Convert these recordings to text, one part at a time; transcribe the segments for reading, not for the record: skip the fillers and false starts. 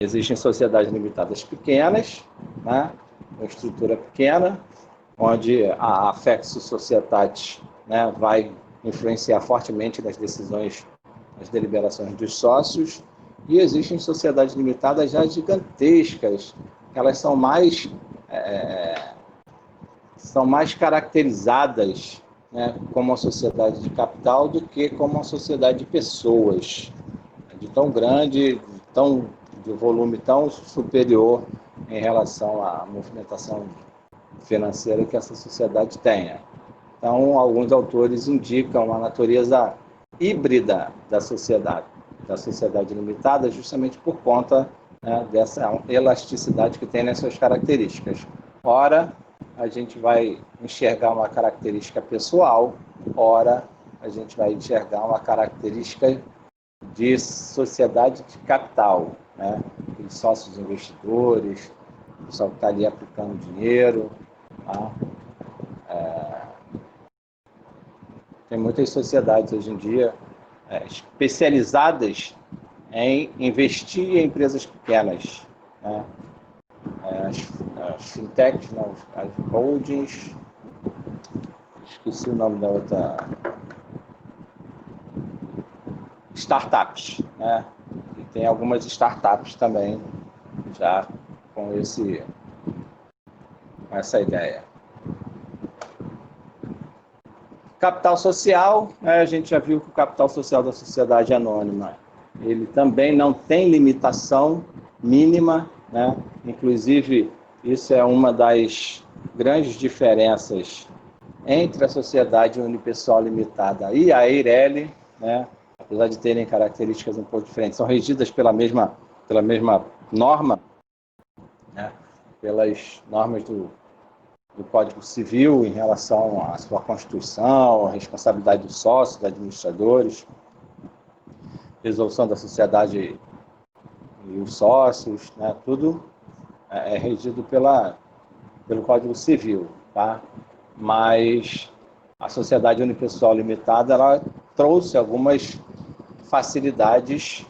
Existem sociedades limitadas pequenas, né, com estrutura pequena, onde a Affectio Societatis, né, vai influenciar fortemente nas decisões, nas deliberações dos sócios, e existem sociedades limitadas já gigantescas, que elas são mais caracterizadas, né, como uma sociedade de capital do que como uma sociedade de pessoas, de tão grande, de volume tão superior em relação à movimentação financeira que essa sociedade tenha. Então, alguns autores indicam a natureza híbrida da sociedade limitada, justamente por conta, né, dessa elasticidade que tem nas suas características. Ora, a gente vai enxergar uma característica pessoal, ora, a gente vai enxergar uma característica de sociedade de capital, né? Os sócios investidores, o pessoal que está ali aplicando dinheiro. Tá? Tem muitas sociedades hoje em dia especializadas em investir em empresas pequenas, né? As fintechs, né? As holdings, esqueci o nome da outra, startups, né? E tem algumas startups também já com essa ideia. Capital social, né? A gente já viu que o capital social da sociedade anônima, ele também não tem limitação mínima, né? Inclusive, isso é uma das grandes diferenças entre a sociedade unipessoal limitada e a EIRELI, né? Apesar de terem características um pouco diferentes, são regidas pela mesma norma, né? Pelas normas do Código Civil em relação à sua constituição, a responsabilidade dos sócios, dos administradores, resolução da sociedade e os sócios, né? Tudo é regido pelo Código Civil, tá? Mas a sociedade unipessoal limitada, ela trouxe algumas facilidades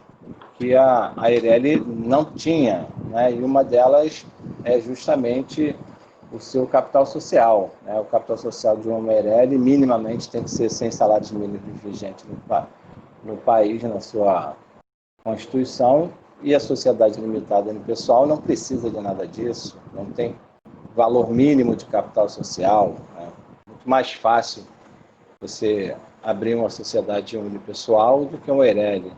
que a EIRELI não tinha, né? E uma delas é justamente o seu capital social, né? O capital social de uma EIRELI minimamente tem que ser 100 salários mínimos vigentes no país, na sua Constituição, e a sociedade limitada unipessoal não precisa de nada disso, não tem valor mínimo de capital social, né? Muito mais fácil você abrir uma sociedade unipessoal do que uma EIRELI.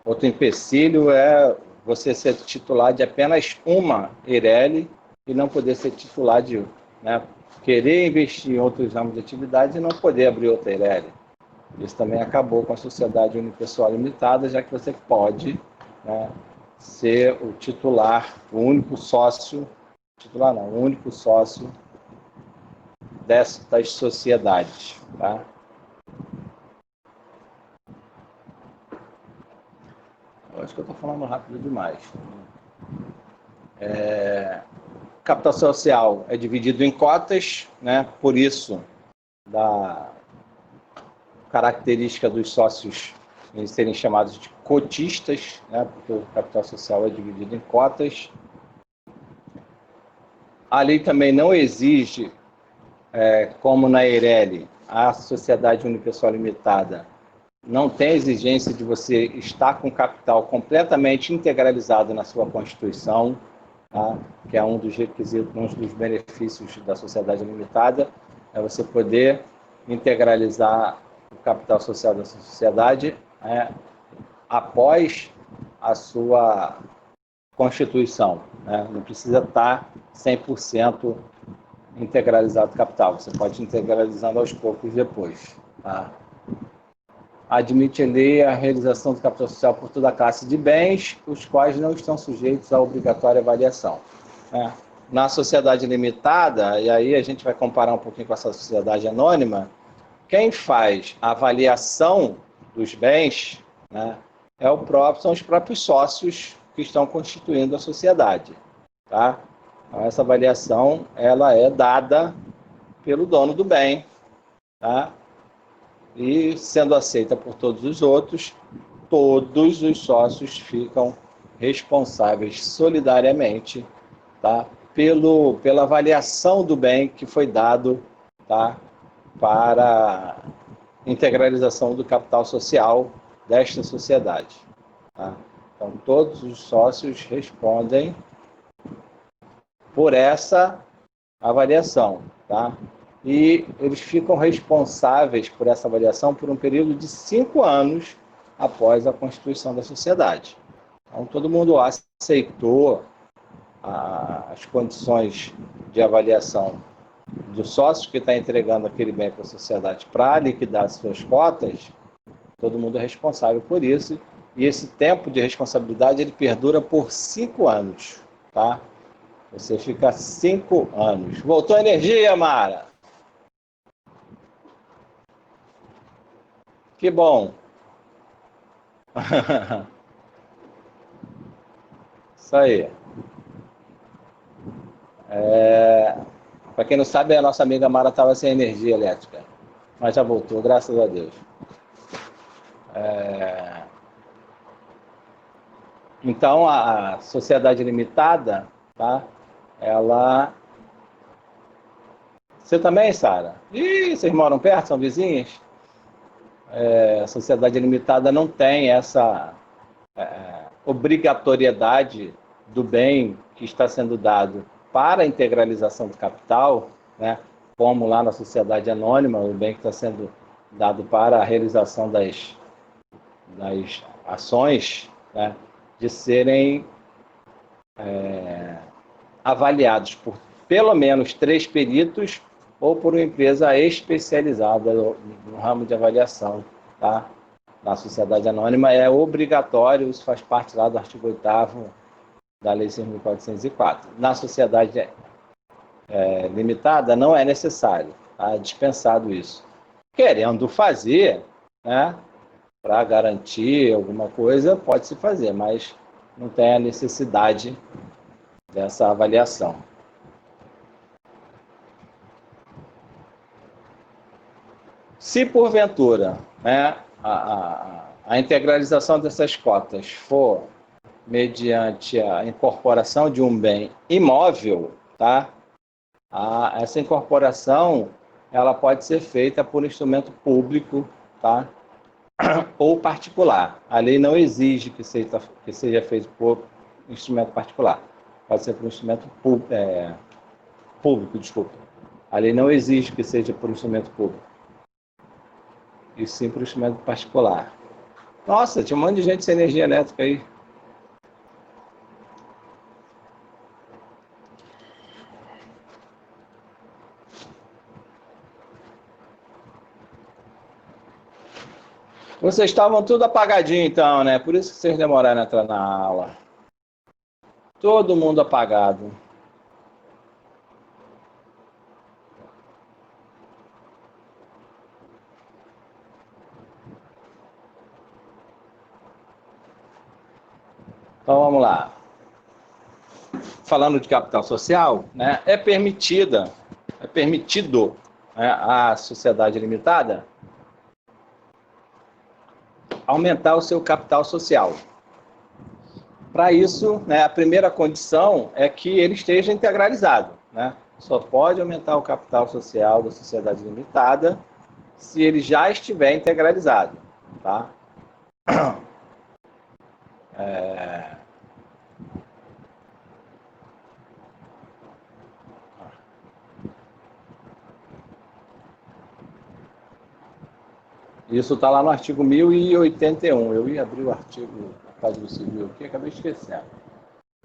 Outro empecilho é você ser titular de apenas uma EIRELI e não poder ser titular de, né, querer investir em outros ramos de atividade e não poder abrir outra EIRELI. Isso também acabou com a sociedade unipessoal limitada, já que você pode, né, ser o titular, o único sócio, o único sócio destas sociedades, tá? Eu acho que eu estou falando rápido demais. Capital social é dividido em cotas, né? Por isso, da característica dos sócios em serem chamados de cotistas, né? Porque o capital social é dividido em cotas. A lei também não exige, como na EIRELI, a sociedade unipessoal limitada não tem a exigência de você estar com capital completamente integralizado na sua Constituição, tá? Que é um dos requisitos, um dos benefícios da sociedade limitada, é você poder integralizar o capital social da sociedade, após a sua Constituição, né? Não precisa estar 100% integralizado o capital, você pode ir integralizando aos poucos depois, tá? Admite a lei a realização do capital social por toda a classe de bens, os quais não estão sujeitos à obrigatória avaliação. Na sociedade limitada, e aí a gente vai comparar um pouquinho com essa sociedade anônima, quem faz a avaliação dos bens, né, são os próprios sócios que estão constituindo a sociedade, tá? Então, essa avaliação ela é dada pelo dono do bem, tá? E sendo aceita por todos os outros, todos os sócios ficam responsáveis solidariamente, tá? Pela avaliação do bem que foi dado, tá? Para integralização do capital social desta sociedade. Tá? Então, todos os sócios respondem por essa avaliação. Tá? E eles ficam responsáveis por essa avaliação por um período de 5 anos após a constituição da sociedade. Então, todo mundo aceitou as condições de avaliação do sócio que está entregando aquele bem para a sociedade para liquidar as suas cotas. Todo mundo é responsável por isso. E esse tempo de responsabilidade ele perdura por 5 anos. Tá? Você fica 5 anos. Voltou a energia, Mara? Que bom. Isso aí. Para quem não sabe, a nossa amiga Mara estava sem energia elétrica. Mas já voltou, graças a Deus. Então, a sociedade limitada, tá? Ela... Você também, Sara? Ih, vocês moram perto, são vizinhas? A sociedade limitada não tem essa obrigatoriedade do bem que está sendo dado para a integralização do capital, né? Como lá na sociedade anônima, o bem que está sendo dado para a realização das ações, né? De serem avaliados por pelo menos 3 peritos ou por uma empresa especializada no ramo de avaliação, tá? Na sociedade anônima é obrigatório, isso faz parte lá do artigo 8º da Lei 6.404. Na sociedade limitada não é necessário, tá? É dispensado isso. Querendo fazer, né, para garantir alguma coisa, pode-se fazer, mas não tem a necessidade dessa avaliação. Se porventura, né, a integralização dessas cotas for mediante a incorporação de um bem imóvel, tá? Essa incorporação ela pode ser feita por instrumento público, tá? Ou particular. A lei não exige que seja feito por instrumento particular. Pode ser por instrumento público, desculpa. A lei não exige que seja por instrumento público, e sim por instrumento particular. Nossa, tinha um monte de gente sem energia elétrica aí. Vocês estavam tudo apagadinho então, né? Por isso que vocês demoraram a entrar na aula. Todo mundo apagado. Então vamos lá. Falando de capital social, né? É permitido, né, à sociedade limitada aumentar o seu capital social. Para isso, né, a primeira condição é que ele esteja integralizado, né? Só pode aumentar o capital social da sociedade limitada se ele já estiver integralizado, tá? Isso está lá no artigo 1081. Eu ia abrir o artigo do Código Civil aqui, acabei esquecendo.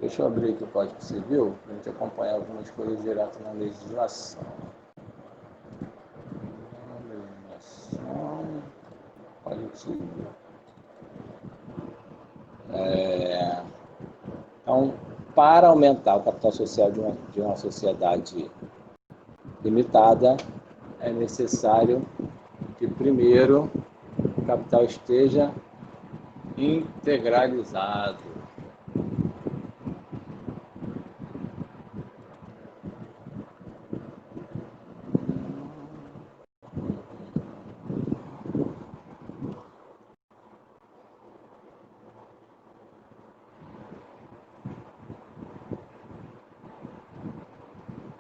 Deixa eu abrir aqui o Código Civil, para a gente acompanhar algumas coisas direto na legislação. Código Civil. Então, para aumentar o capital social de uma sociedade limitada, é necessário que, primeiro, o capital esteja integralizado.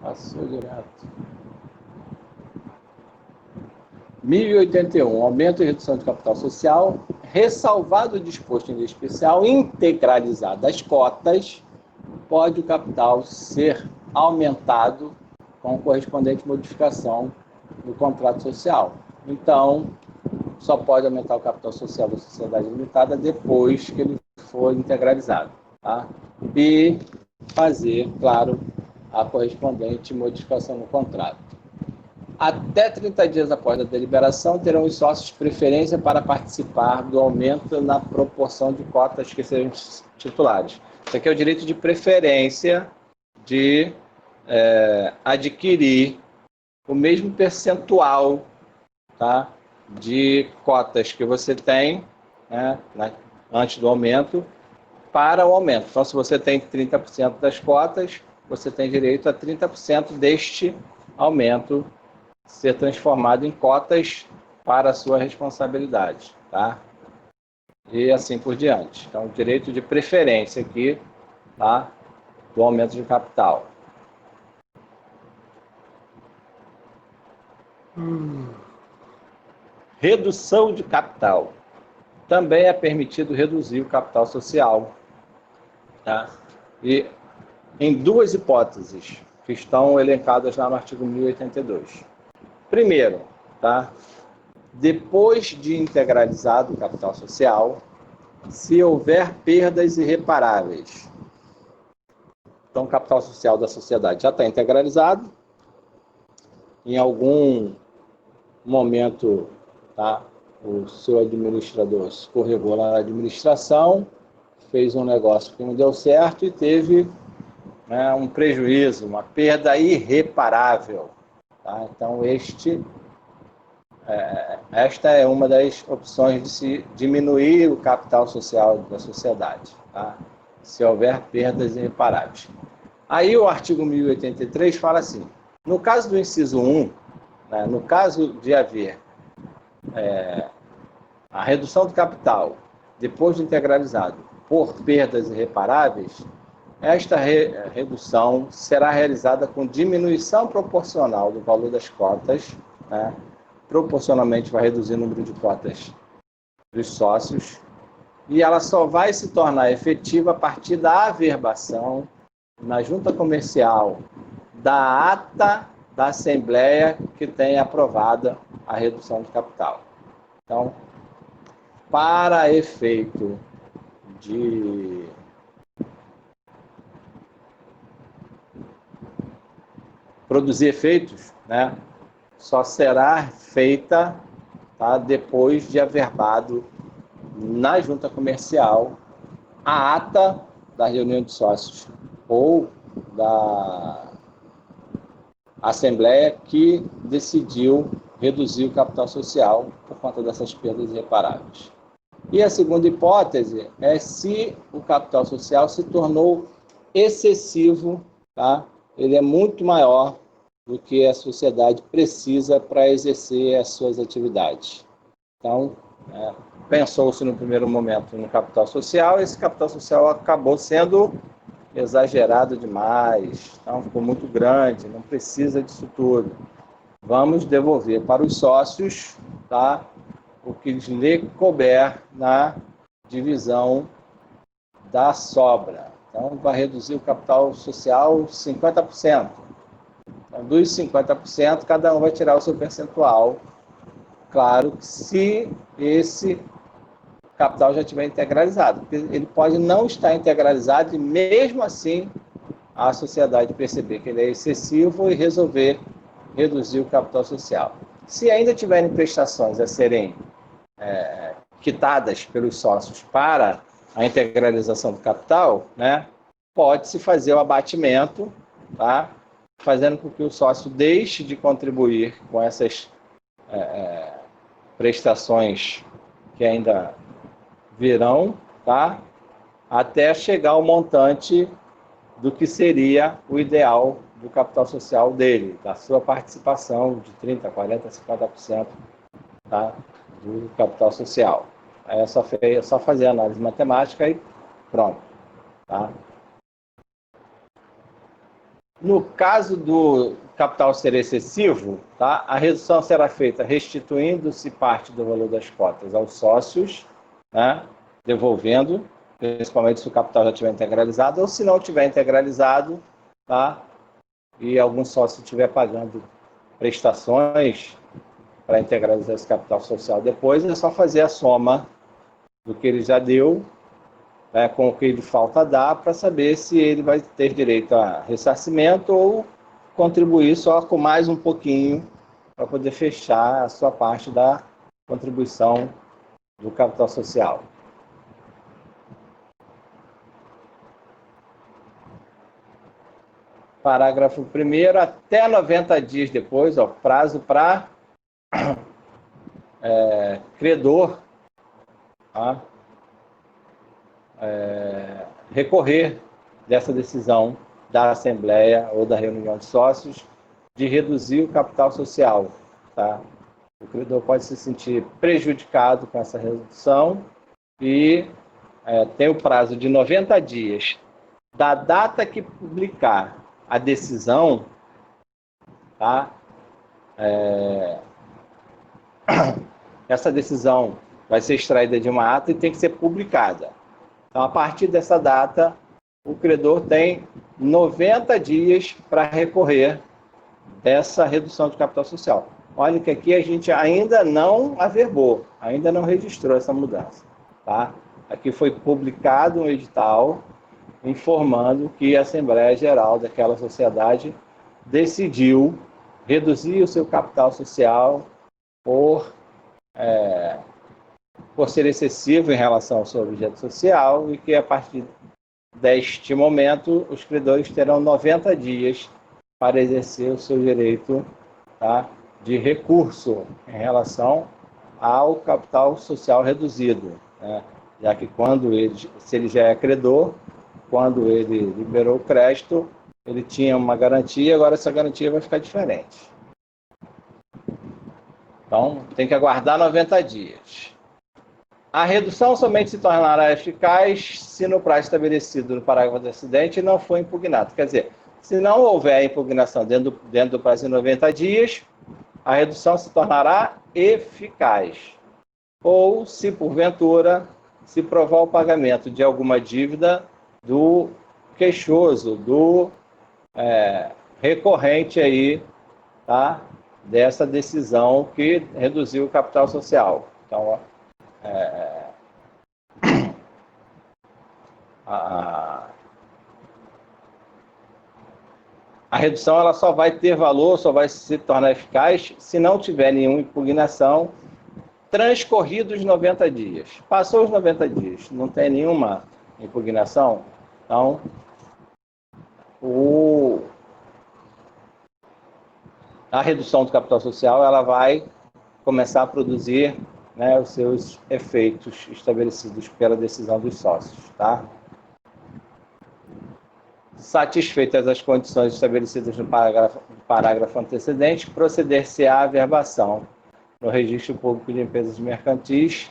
Passou direto. 1081, aumento e redução de capital social, ressalvado o disposto em lei especial, integralizado as cotas, pode o capital ser aumentado com correspondente modificação no contrato social. Então, só pode aumentar o capital social da sociedade limitada depois que ele for integralizado, tá? E fazer, claro, a correspondente modificação no contrato. Até 30 dias após a deliberação, terão os sócios preferência para participar do aumento na proporção de cotas que sejam titulares. Isso aqui é o direito de preferência de adquirir o mesmo percentual, tá, de cotas que você tem, né, antes do aumento, para o aumento. Então, se você tem 30% das cotas, você tem direito a 30% deste aumento ser transformado em cotas para a sua responsabilidade, tá? E assim por diante. Então, direito de preferência aqui, tá, do aumento de capital. Redução de capital. Também é permitido reduzir o capital social, tá? E em duas hipóteses que estão elencadas lá no artigo 1082. Primeiro, tá? Depois de integralizado o capital social, se houver perdas irreparáveis. Então, o capital social da sociedade já está integralizado. Em algum momento, tá, o seu administrador escorregou lá na administração, fez um negócio que não deu certo e teve, né, um prejuízo, uma perda irreparável. Tá? Então, esta é uma das opções de se diminuir o capital social da sociedade, tá? Se houver perdas irreparáveis. Aí o artigo 1083 fala assim, no caso do inciso 1, né, no caso de haver a redução do capital, depois de integralizado, por perdas irreparáveis, esta redução será realizada com diminuição proporcional do valor das cotas, né? Proporcionalmente vai reduzir o número de cotas dos sócios, e ela só vai se tornar efetiva a partir da averbação na junta comercial da ata da Assembleia que tenha aprovada a redução de capital. Então, para efeito de produzir efeitos, né, só será feita, tá, depois de averbado na junta comercial a ata da reunião de sócios ou da Assembleia que decidiu reduzir o capital social por conta dessas perdas irreparáveis. E a segunda hipótese é se o capital social se tornou excessivo, tá? Ele é muito maior do que a sociedade precisa para exercer as suas atividades. Então, pensou-se no primeiro momento no capital social, esse capital social acabou sendo exagerado demais, então ficou muito grande, não precisa disso tudo. Vamos devolver para os sócios, tá, o que lhe couber na divisão da sobra. Então, vai reduzir o capital social 50%. Então, dos 50%, cada um vai tirar o seu percentual. Claro que se esse capital já estiver integralizado, porque ele pode não estar integralizado e mesmo assim a sociedade perceber que ele é excessivo e resolver reduzir o capital social. Se ainda tiverem prestações a serem quitadas pelos sócios para a integralização do capital, né, pode-se fazer o abatimento, tá, fazendo com que o sócio deixe de contribuir com essas prestações que ainda virão, tá, até chegar ao montante do que seria o ideal do capital social dele, da sua participação de 30%, 40%, 50%, tá, do capital social. Aí é só fazer a análise matemática e pronto. Tá? No caso do capital ser excessivo, tá? A redução será feita restituindo-se parte do valor das cotas aos sócios, né? Devolvendo, principalmente se o capital já estiver integralizado, ou se não estiver integralizado, tá? E algum sócio estiver pagando prestações para integralizar esse capital social depois, é só fazer a soma do que ele já deu, né, com o que ele falta dar, para saber se ele vai ter direito a ressarcimento ou contribuir só com mais um pouquinho para poder fechar a sua parte da contribuição do capital social. Parágrafo 1º, até 90 dias depois, ó, prazo para credor, tá? Recorrer dessa decisão da Assembleia ou da reunião de sócios de reduzir o capital social. Tá? O credor pode se sentir prejudicado com essa redução e tem o prazo de 90 dias da data que publicar a decisão, tá? Essa decisão vai ser extraída de uma ata e tem que ser publicada. Então, a partir dessa data, o credor tem 90 dias para recorrer dessa redução de capital social. Olha que aqui a gente ainda não averbou, ainda não registrou essa mudança. Tá? Aqui foi publicado um edital informando que a Assembleia Geral daquela sociedade decidiu reduzir o seu capital social por ser excessivo em relação ao seu objeto social e que, a partir deste momento, os credores terão 90 dias para exercer o seu direito, tá, de recurso em relação ao capital social reduzido, né? Já que se ele já é credor, quando ele liberou o crédito, ele tinha uma garantia, agora essa garantia vai ficar diferente. Então, tem que aguardar 90 dias. A redução somente se tornará eficaz se no prazo estabelecido no parágrafo antecedente não for impugnado. Quer dizer, se não houver impugnação dentro do prazo de 90 dias, a redução se tornará eficaz. Ou, se porventura, se provar o pagamento de alguma dívida do queixoso, do recorrente aí, tá? Dessa decisão que reduziu o capital social. Então, a redução ela só vai ter valor, só vai se tornar eficaz se não tiver nenhuma impugnação transcorridos 90 dias. Passou os 90 dias, não tem nenhuma impugnação, então a redução do capital social ela vai começar a produzir, né, os seus efeitos estabelecidos pela decisão dos sócios. Tá? Satisfeitas as condições estabelecidas no parágrafo antecedente, proceder-se-á à averbação no Registro Público de Empresas Mercantis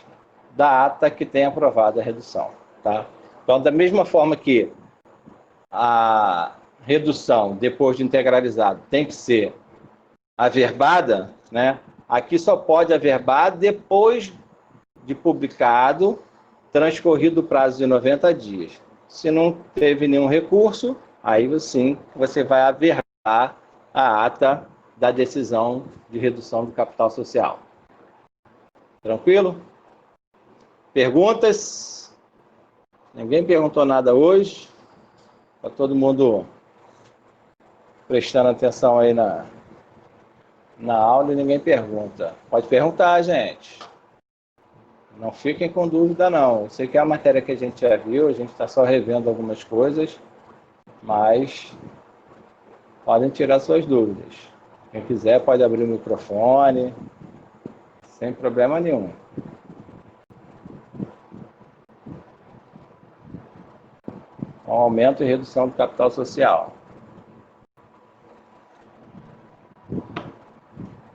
da ata que tenha aprovado a redução. Tá? Então, da mesma forma que a redução, depois de integralizado, tem que ser averbada, né? Aqui só pode averbar depois de publicado, transcorrido o prazo de 90 dias. Se não teve nenhum recurso, aí sim você vai averbar a ata da decisão de redução do capital social. Tranquilo? Perguntas? Ninguém perguntou nada hoje? Está todo mundo prestando atenção aí na aula e ninguém pergunta. Pode perguntar, gente. Não fiquem com dúvida, não. Eu sei que é a matéria que a gente já viu, a gente está só revendo algumas coisas, mas podem tirar suas dúvidas. Quem quiser pode abrir o microfone, sem problema nenhum. Aumento e redução do capital social.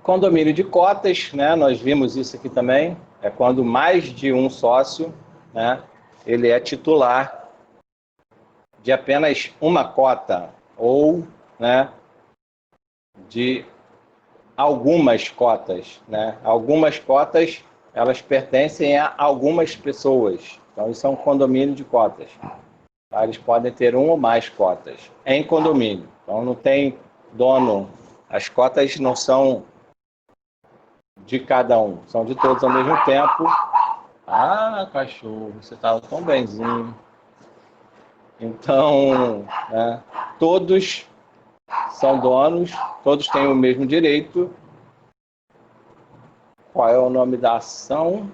Condomínio de cotas, né? Nós vimos isso aqui também. É quando mais de um sócio, né, ele é titular de apenas uma cota ou né, de algumas cotas, né? Algumas cotas, elas pertencem a algumas pessoas. Então, isso é um condomínio de cotas. Tá? Eles podem ter uma ou mais cotas em condomínio. Então, não tem dono. As cotas não são de cada um, são de todos ao mesmo tempo. Ah, cachorro, você estava tão benzinho. Então, né, todos são donos, todos têm o mesmo direito. Qual é o nome da ação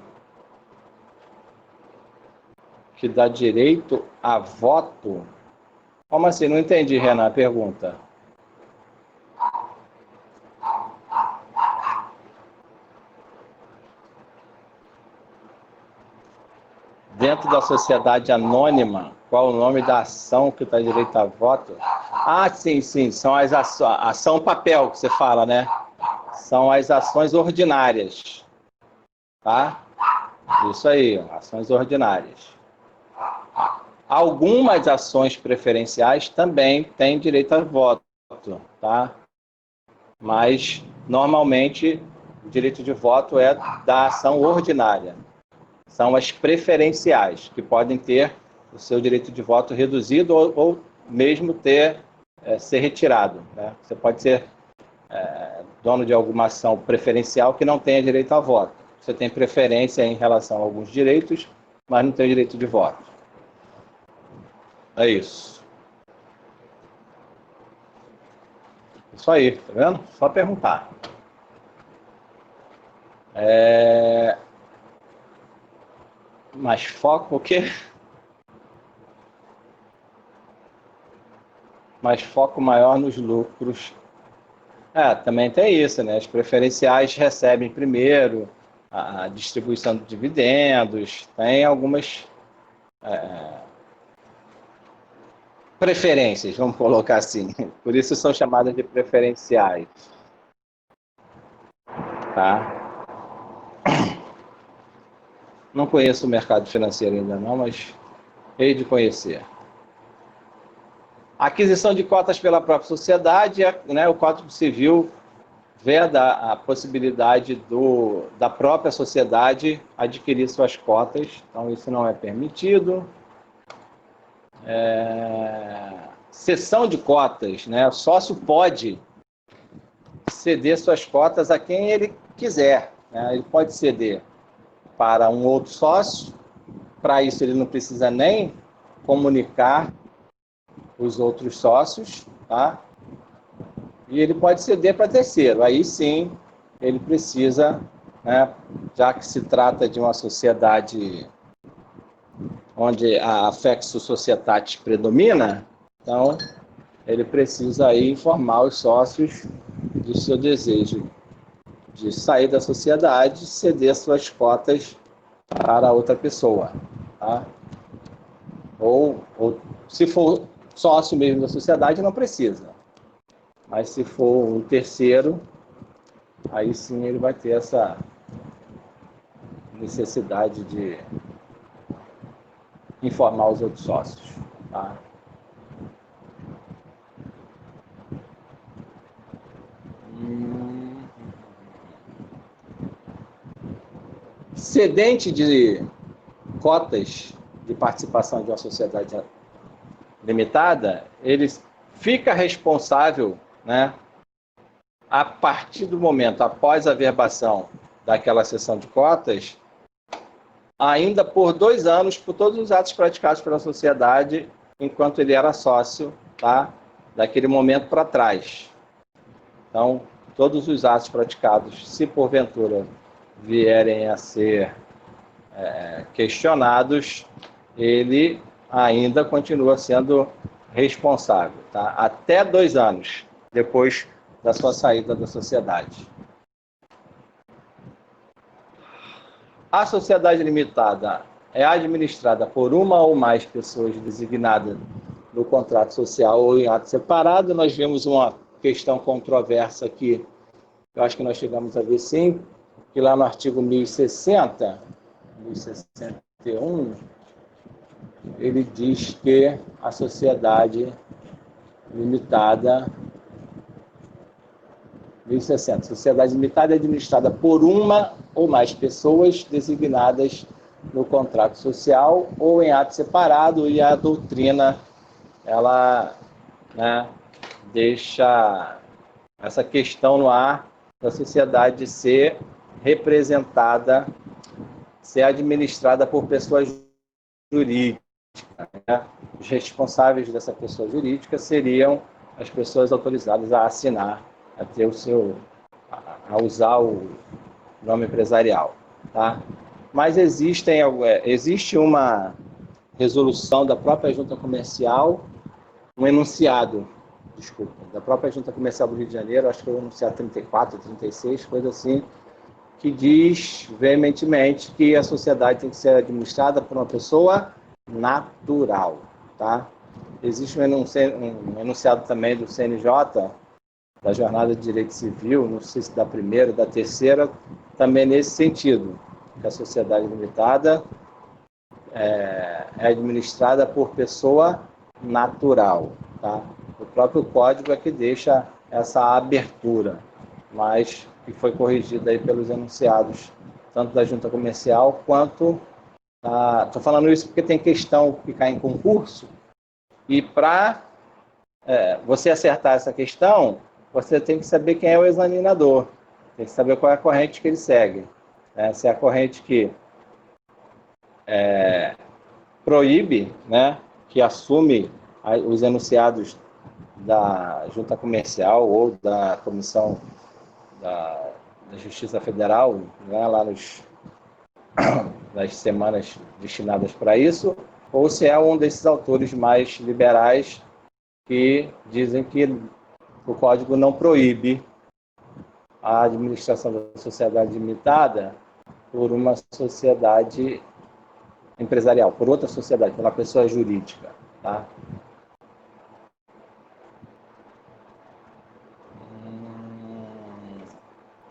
que dá direito a voto? Como assim? Não entendi, Renan, a pergunta. Dentro da sociedade anônima, qual o nome da ação que dá direito a voto? Ah, sim, sim, são as ações, ação papel que você fala, né? São as ações ordinárias, tá? Isso aí, ações ordinárias. Algumas ações preferenciais também têm direito a voto, tá? Mas, normalmente, o direito de voto é da ação ordinária. São as preferenciais, que podem ter o seu direito de voto reduzido ou mesmo ser retirado, né? Você pode ser dono de alguma ação preferencial que não tenha direito a voto. Você tem preferência em relação a alguns direitos, mas não tem direito de voto. É isso. Isso aí, tá vendo? Só perguntar. Mas foco o quê? Mas foco maior nos lucros. Também tem isso, né? As preferenciais recebem primeiro a distribuição de dividendos, tem algumas preferências, vamos colocar assim. Por isso são chamadas de preferenciais. Tá? Não conheço o mercado financeiro ainda não, mas hei de conhecer. A aquisição de cotas pela própria sociedade, né, o Código Civil veda a possibilidade da própria sociedade adquirir suas cotas, então isso não é permitido. Cessão de cotas, né? O sócio pode ceder suas cotas a quem ele quiser, né? Ele pode ceder para um outro sócio, para isso ele não precisa nem comunicar os outros sócios, tá? E ele pode ceder para terceiro, aí sim ele precisa, né, já que se trata de uma sociedade onde a affectio societatis predomina, então ele precisa aí informar os sócios do seu desejo de sair da sociedade e ceder suas cotas para outra pessoa, tá? Ou se for sócio mesmo da sociedade, não precisa. Mas se for um terceiro, aí sim ele vai ter essa necessidade de informar os outros sócios, tá? Cedente de cotas de participação de uma sociedade limitada, ele fica responsável, né, a partir do momento após a verbação daquela cessão de cotas, ainda por 2 anos, por todos os atos praticados pela sociedade enquanto ele era sócio, tá? Daquele momento para trás. Então, todos os atos praticados, se porventura vierem a ser questionados, ele ainda continua sendo responsável, tá? Até 2 anos depois da sua saída da sociedade. A sociedade limitada é administrada por uma ou mais pessoas designadas no contrato social ou em ato separado. Nós vimos uma questão controversa aqui, eu acho que nós chegamos a ver sim, que lá no artigo 1060, 1061, ele diz que a sociedade limitada 1060. Sociedade limitada é administrada por uma ou mais pessoas designadas no contrato social ou em ato separado, e a doutrina, ela, né, deixa essa questão no ar da sociedade ser representada, ser administrada por pessoas jurídicas, né? Os responsáveis dessa pessoa jurídica seriam as pessoas autorizadas a assinar, a ter a usar o nome empresarial, tá? Mas existe uma resolução da própria Junta Comercial, um enunciado, desculpa, da própria Junta Comercial do Rio de Janeiro, acho que é o enunciado 34, 36, coisa assim, que diz veementemente que a sociedade tem que ser administrada por uma pessoa natural, tá? Existe um enunciado também do CNJ, da Jornada de Direito Civil, não sei se da primeira, da terceira, também nesse sentido, que a sociedade limitada é administrada por pessoa natural, tá? O próprio código é que deixa essa abertura, mas que foi corrigida aí pelos enunciados, tanto da Junta Comercial quanto... Estou falando isso porque tem questão que cai em concurso, e para você acertar essa questão, você tem que saber quem é o examinador, tem que saber qual é a corrente que ele segue. Se é a corrente que proíbe, né, que assume os enunciados da Junta Comercial ou da Comissão da Justiça Federal, né, lá nas semanas destinadas para isso, ou se é um desses autores mais liberais que dizem que o Código não proíbe a administração da sociedade limitada por uma sociedade empresarial, por outra sociedade, por uma pessoa jurídica, tá?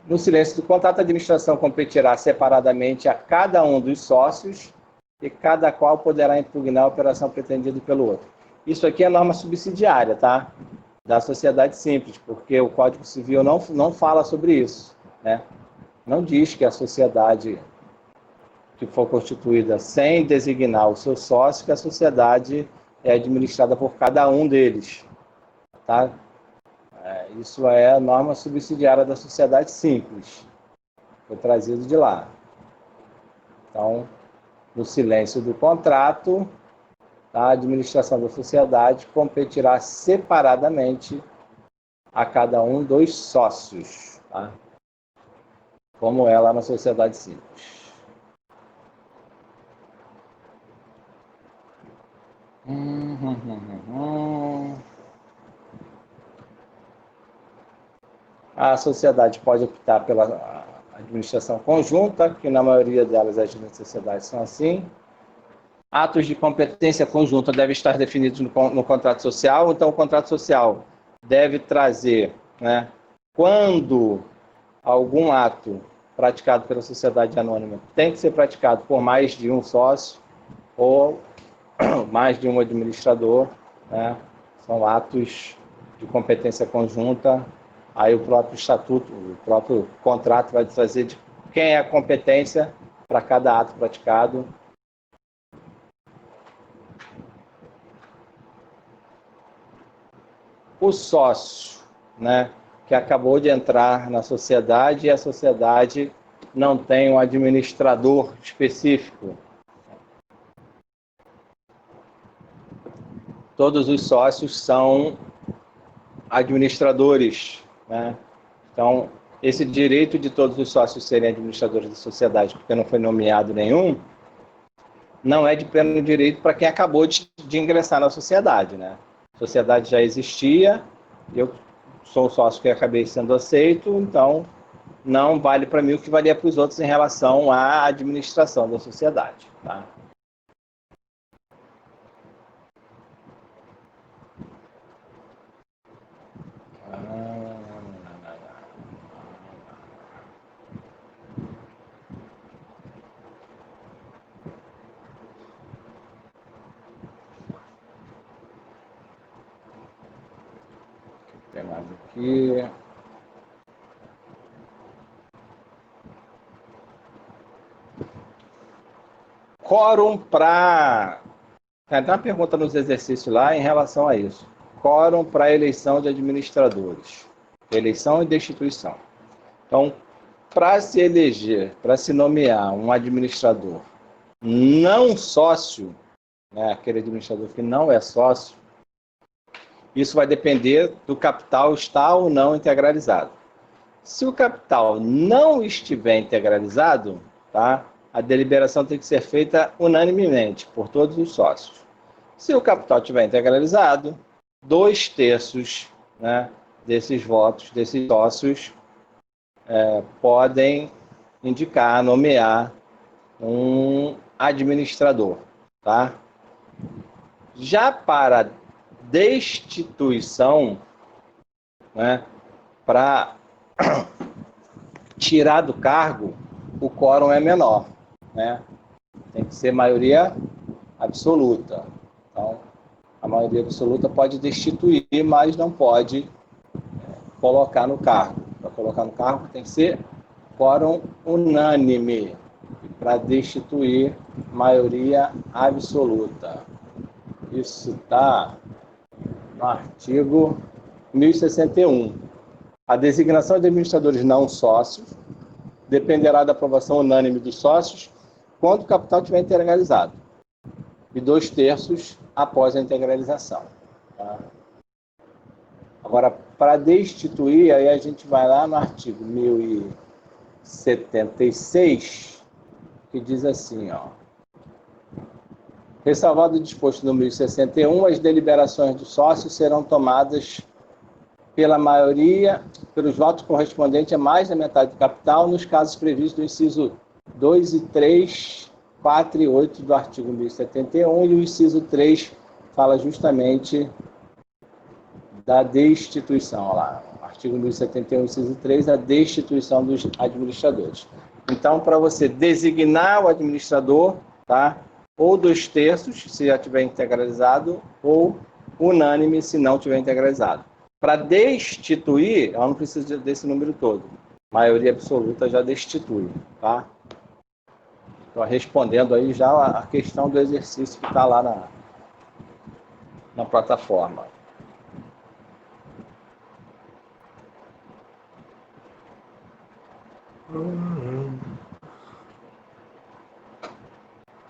No silêncio do contrato, a administração competirá separadamente a cada um dos sócios e cada qual poderá impugnar a operação pretendida pelo outro. Isso aqui é norma subsidiária, tá? Da sociedade simples, porque o Código Civil não fala sobre isso, né? Não diz que a sociedade que for constituída sem designar o seu sócio, que a sociedade é administrada por cada um deles, tá? Isso é a norma subsidiária da sociedade simples. Foi trazido de lá. Então, no silêncio do contrato, a administração da sociedade competirá separadamente a cada um dos sócios, tá? Como é lá na sociedade simples. A sociedade pode optar pela administração conjunta, que na maioria delas as sociedades são assim. Atos de competência conjunta devem estar definidos no contrato social, então o contrato social deve trazer, né, quando algum ato praticado pela sociedade anônima tem que ser praticado por mais de um sócio ou mais de um administrador, né? São atos de competência conjunta. Aí o próprio estatuto, o próprio contrato vai trazer de quem é a competência para cada ato praticado. O sócio, né, que acabou de entrar na sociedade e a sociedade não tem um administrador específico. Todos os sócios são administradores, né? Então, esse direito de todos os sócios serem administradores da sociedade, porque não foi nomeado nenhum, não é de pleno direito para quem acabou de ingressar na sociedade, né? A sociedade já existia, eu sou o sócio que acabei sendo aceito, então não vale para mim o que valia para os outros em relação à administração da sociedade, tá? Tem mais aqui. Quórum para... Tem uma pergunta nos exercícios lá em relação a isso. Quórum para eleição de administradores. Eleição e destituição. Então, para se eleger, para se nomear um administrador não sócio, né, aquele administrador que não é sócio, isso vai depender do capital estar ou não integralizado. Se o capital não estiver integralizado, tá, a deliberação tem que ser feita unanimemente por todos os sócios. Se o capital estiver integralizado, 2/3, né, desses votos, desses sócios, podem indicar, nomear um administrador, tá? Já para destituição, né, para tirar do cargo, o quórum é menor, né? Tem que ser maioria absoluta. Então, a maioria absoluta pode destituir, mas não pode colocar no cargo. Para colocar no cargo tem que ser quórum unânime. Para destituir, maioria absoluta. Isso está no artigo 1061. A designação de administradores não sócios dependerá da aprovação unânime dos sócios quando o capital estiver integralizado. E 2/3 após a integralização. Tá? Agora, para destituir, aí a gente vai lá no artigo 1076, que diz assim, ó. Ressalvado o disposto no 1061, as deliberações dos sócios serão tomadas pela maioria, pelos votos correspondentes a mais da metade do capital, nos casos previstos do inciso 2 e 3, 4 e 8 do artigo 1071, e o inciso 3 fala justamente da destituição, olha lá, artigo 1071, inciso 3, a destituição dos administradores. Então, para você designar o administrador, tá? Ou 2/3, se já tiver integralizado, ou unânime, se não tiver integralizado. Para destituir, ela não precisa desse número todo. Maioria absoluta já destitui, tá? Estou respondendo aí já a questão do exercício que está lá na plataforma.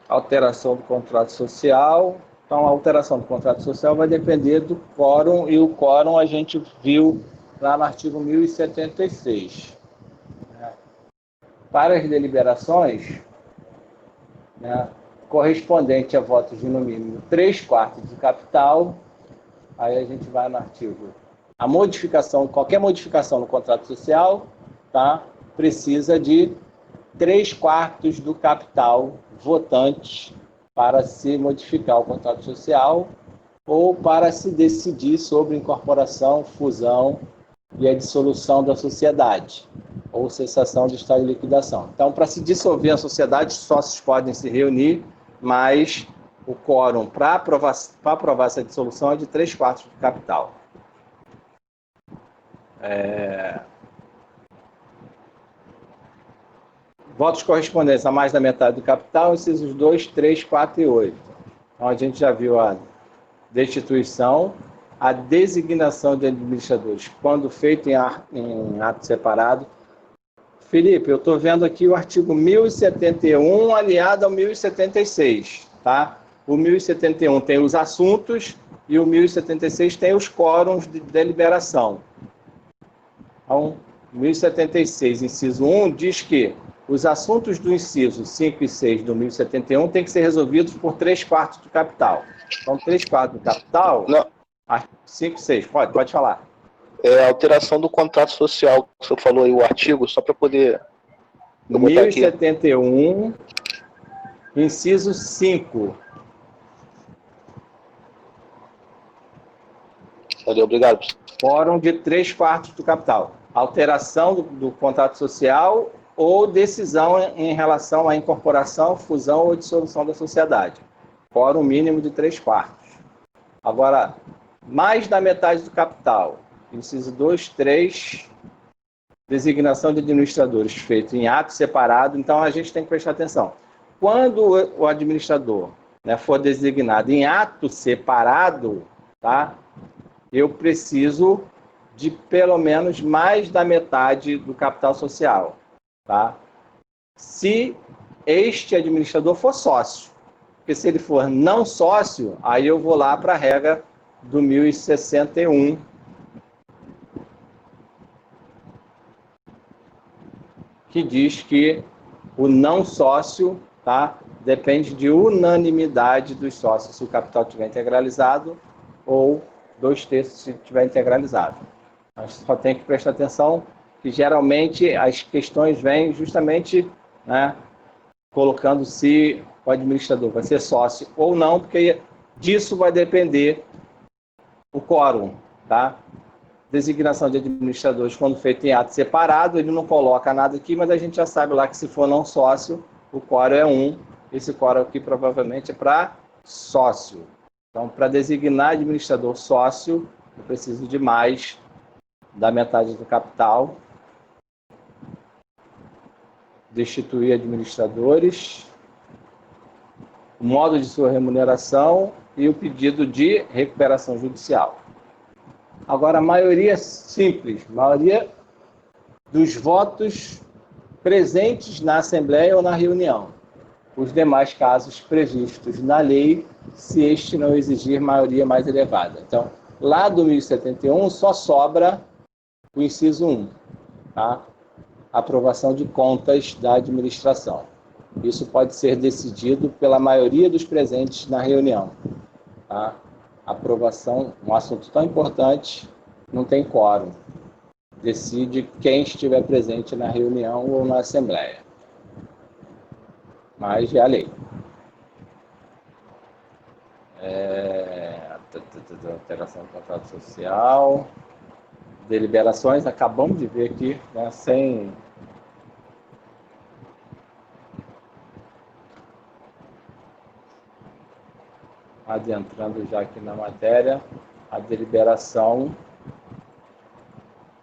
Alteração do contrato social. Então, a alteração do contrato social vai depender do quórum, e o quórum a gente viu lá no artigo 1076. Para as deliberações, né, correspondente a votos de no mínimo 3/4 do capital, aí a gente vai no artigo. A modificação, qualquer modificação no contrato social, tá, precisa de 3/4 do capital votante para se modificar o contrato social ou para se decidir sobre incorporação, fusão e a dissolução da sociedade ou cessação do estado de liquidação. Então, para se dissolver a sociedade, os sócios podem se reunir, mas o quórum para aprovar essa dissolução é de 3/4 do capital. Votos correspondentes a mais da metade do capital, incisos 2, 3, 4 e 8. Então, a gente já viu a destituição, a designação de administradores, quando feito em ato separado. Felipe, eu estou vendo aqui o artigo 1071 aliado ao 1076, tá? O 1071 tem os assuntos e o 1076 tem os quórums de deliberação. Então, 1076, inciso 1, diz que os assuntos do inciso 5 e 6 do 1071 têm que ser resolvidos por 3/4 do capital. Então, 3/4 do capital... Não. 5 e 6, pode falar. É a alteração do contrato social, que você falou aí, o artigo, só para poder... 1071, inciso 5. Valeu, obrigado. Quórum de 3/4 do capital. Alteração do contrato social ou decisão em relação à incorporação, fusão ou dissolução da sociedade. Quórum mínimo de 3/4. Agora, mais da metade do capital. Inciso 2, 3, designação de administradores feito em ato separado. Então, a gente tem que prestar atenção. quando o administrador, né, for designado em ato separado, tá, eu preciso de pelo menos mais da metade do capital social, tá? Se este administrador for sócio. Porque se ele for não sócio, aí eu vou lá para a regra do 1061, que diz que o não sócio, tá, depende de unanimidade dos sócios, se o capital estiver integralizado ou 2/3 se estiver integralizado. A gente só tem que prestar atenção que geralmente as questões vêm justamente, né, colocando se o administrador vai ser sócio ou não, porque disso vai depender o quórum, tá? Designação de administradores, quando feito em ato separado, ele não coloca nada aqui, mas a gente já sabe lá que se for não sócio, o quórum é 1. Esse quórum aqui provavelmente é para sócio. Então, para designar administrador sócio, eu preciso de mais da metade do capital. Destituir administradores, o modo de sua remuneração e o pedido de recuperação judicial. Agora, a maioria simples, a maioria dos votos presentes na Assembleia ou na reunião. Os demais casos previstos na lei, se este não exigir maioria mais elevada. Então, lá do 1071 só sobra o inciso 1, tá? Aprovação de contas da administração. Isso pode ser decidido pela maioria dos presentes na reunião, tá? Aprovação, um assunto tão importante, não tem quórum. Decide quem estiver presente na reunião ou na Assembleia. Mas é a lei. Alteração do contrato social. Deliberações, acabamos de ver aqui, né, sem... Adentrando já aqui na matéria, a deliberação.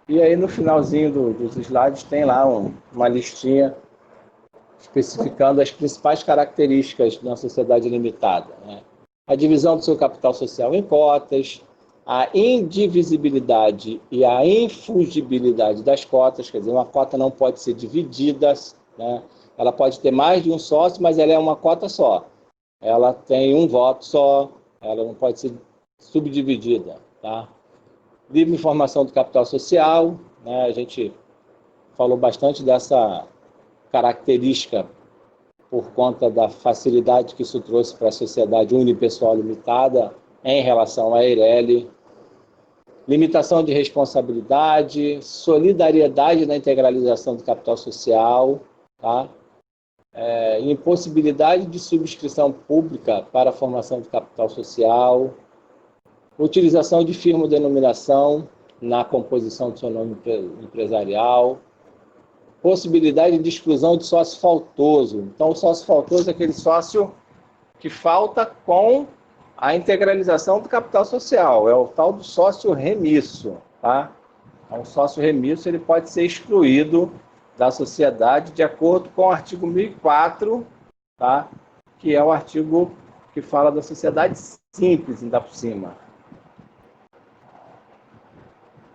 E aí no finalzinho dos slides tem lá uma listinha especificando as principais características de uma sociedade limitada, né? A divisão do seu capital social em cotas, a indivisibilidade e a infungibilidade das cotas, quer dizer, uma cota não pode ser dividida, né? Ela pode ter mais de um sócio, mas ela é uma cota só. Ela tem um voto só, ela não pode ser subdividida, tá? Livre informação do capital social, né? A gente falou bastante dessa característica por conta da facilidade que isso trouxe para a sociedade unipessoal limitada em relação à Eireli. Limitação de responsabilidade, solidariedade na integralização do capital social, tá? Impossibilidade de subscrição pública para a formação de capital social, utilização de firma ou denominação na composição do seu nome empresarial, possibilidade de exclusão de sócio faltoso. Então, o sócio faltoso é aquele sócio que falta com a integralização do capital social, é o tal do sócio remisso, tá? Então, o sócio remisso ele pode ser excluído da sociedade de acordo com o artigo 1004, tá? Que é o artigo que fala da sociedade simples, ainda por cima.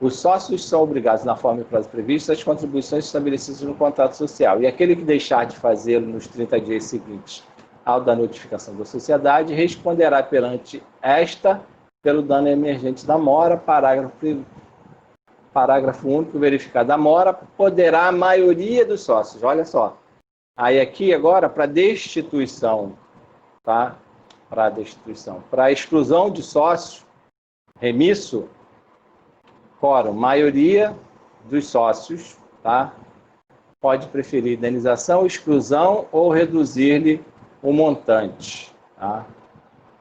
Os sócios são obrigados, na forma e prazo previsto, às contribuições estabelecidas no contrato social. E aquele que deixar de fazê-lo nos 30 dias seguintes ao da notificação da sociedade, responderá perante esta pelo dano emergente da mora, parágrafo único, verificado a mora, poderá a maioria dos sócios, olha só. Aí aqui agora, para destituição, tá? Para destituição. Para exclusão de sócios, remisso, quórum, maioria dos sócios, tá? Pode preferir indenização, exclusão ou reduzir-lhe o montante, tá?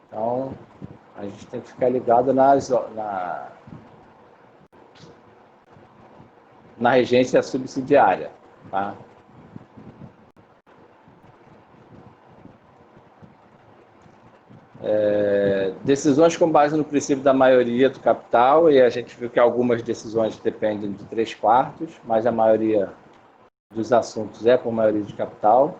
Então, a gente tem que ficar ligado na regência subsidiária, tá? Decisões com base no princípio da maioria do capital, e a gente viu que algumas decisões dependem de 3/4, mas a maioria dos assuntos é por maioria de capital.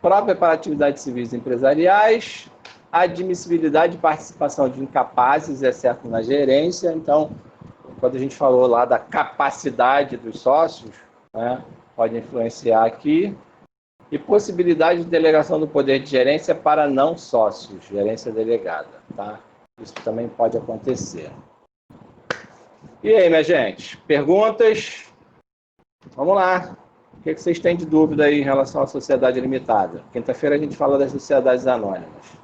própria para atividades civis e empresariais, admissibilidade de participação de incapazes, exceto na gerência. Então, quando a gente falou lá da capacidade dos sócios, né, pode influenciar aqui. E possibilidade de delegação do poder de gerência para não sócios, gerência delegada, tá? Isso também pode acontecer. E aí, minha gente? Perguntas? Vamos lá. O que vocês têm de dúvida aí em relação à sociedade limitada? Quinta-feira a gente fala das sociedades anônimas.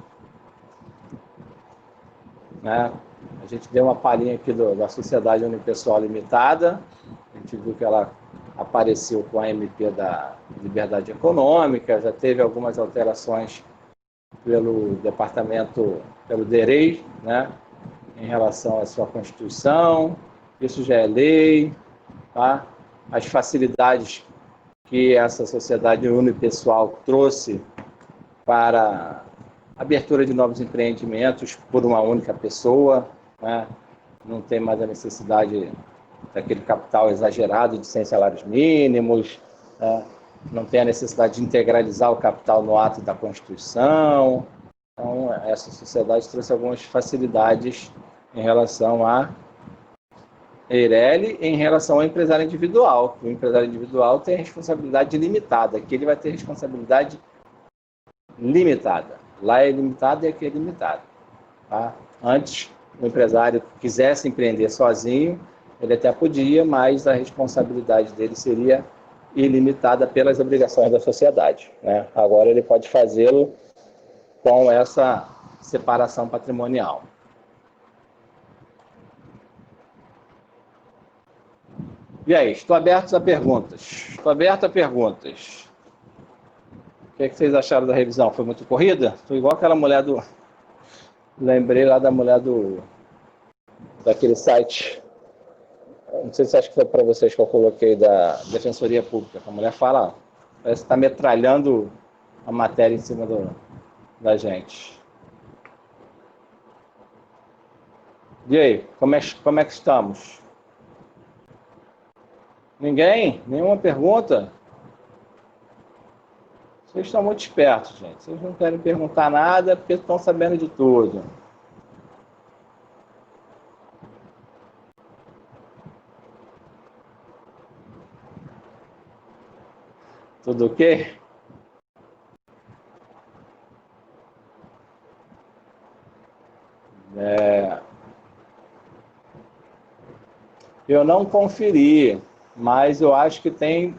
Né? A gente deu uma palhinha aqui da sociedade unipessoal limitada. A gente viu que ela apareceu com a MP da Liberdade Econômica, já teve algumas alterações pelo departamento, pelo DEREI, né, em relação à sua Constituição, isso já é lei, tá? As facilidades que essa sociedade unipessoal trouxe para a abertura de novos empreendimentos por uma única pessoa, né? Não tem mais a necessidade daquele capital exagerado de 100 salários mínimos, né? Não tem a necessidade de integralizar o capital no ato da Constituição. Então, essa sociedade trouxe algumas facilidades em relação a Eireli, em relação ao empresário individual. O empresário individual tem responsabilidade limitada, aqui ele vai ter responsabilidade limitada. Lá é limitado e aqui é limitado. Tá? Antes, o empresário quisesse empreender sozinho, ele até podia, mas a responsabilidade dele seria ilimitada pelas obrigações da sociedade, né? Agora ele pode fazê-lo com essa separação patrimonial. E aí, estou aberto a perguntas. Estou aberto a perguntas. O que vocês acharam da revisão? Foi muito corrida? Foi igual aquela mulher do... Lembrei lá da mulher daquele site. Não sei se acho que foi para vocês que eu coloquei da Defensoria Pública. A mulher fala, parece que está metralhando a matéria em cima da gente. E aí, como é que estamos? Ninguém? Nenhuma pergunta? Vocês estão muito espertos, gente. Vocês não querem perguntar nada porque estão sabendo de tudo. Tudo ok? Eu não conferi, mas eu acho que tem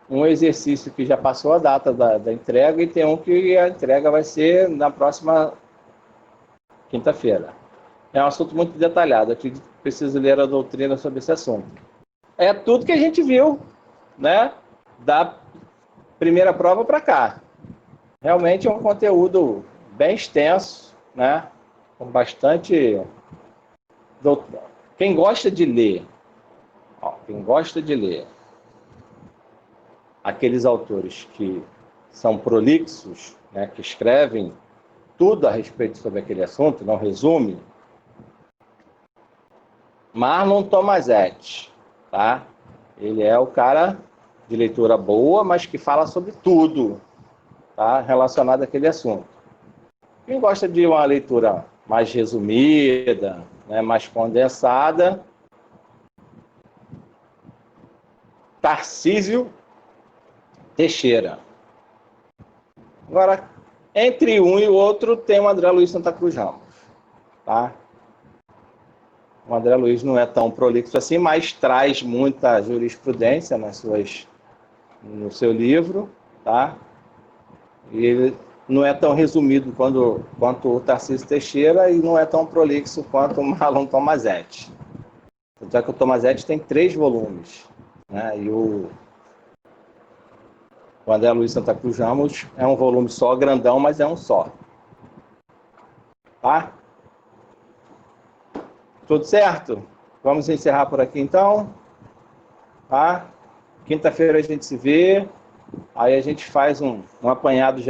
um exercício que já passou a data da entrega e tem um que a entrega vai ser na próxima quinta-feira. É um assunto muito detalhado, eu preciso ler a doutrina sobre esse assunto. É tudo que a gente viu, né, da primeira prova para cá. Realmente é um conteúdo bem extenso, né, com bastante... Quem gosta de ler, quem gosta de ler aqueles autores que são prolixos, né, que escrevem tudo a respeito sobre aquele assunto, não resume, Marlon Tomasetti, tá? Ele é o cara de leitura boa, mas que fala sobre tudo, tá, relacionado àquele assunto. Quem gosta de uma leitura mais resumida, né, mais condensada, Tarcísio Teixeira. Agora, entre um e o outro, tem o André Luiz Santa Cruz Ramos. Tá? O André Luiz não é tão prolixo assim, mas traz muita jurisprudência no seu livro. Tá? E ele não é tão resumido quanto o Tarcísio Teixeira e não é tão prolixo quanto o Marlon Tomasetti. Tanto é que o Tomasetti tem 3 volumes. Né? E o André Luiz Santa Cruz Ramos é um volume só, grandão, mas é um só. Tá? Tudo certo? Vamos encerrar por aqui, então. Tá? Quinta-feira a gente se vê. Aí a gente faz um apanhado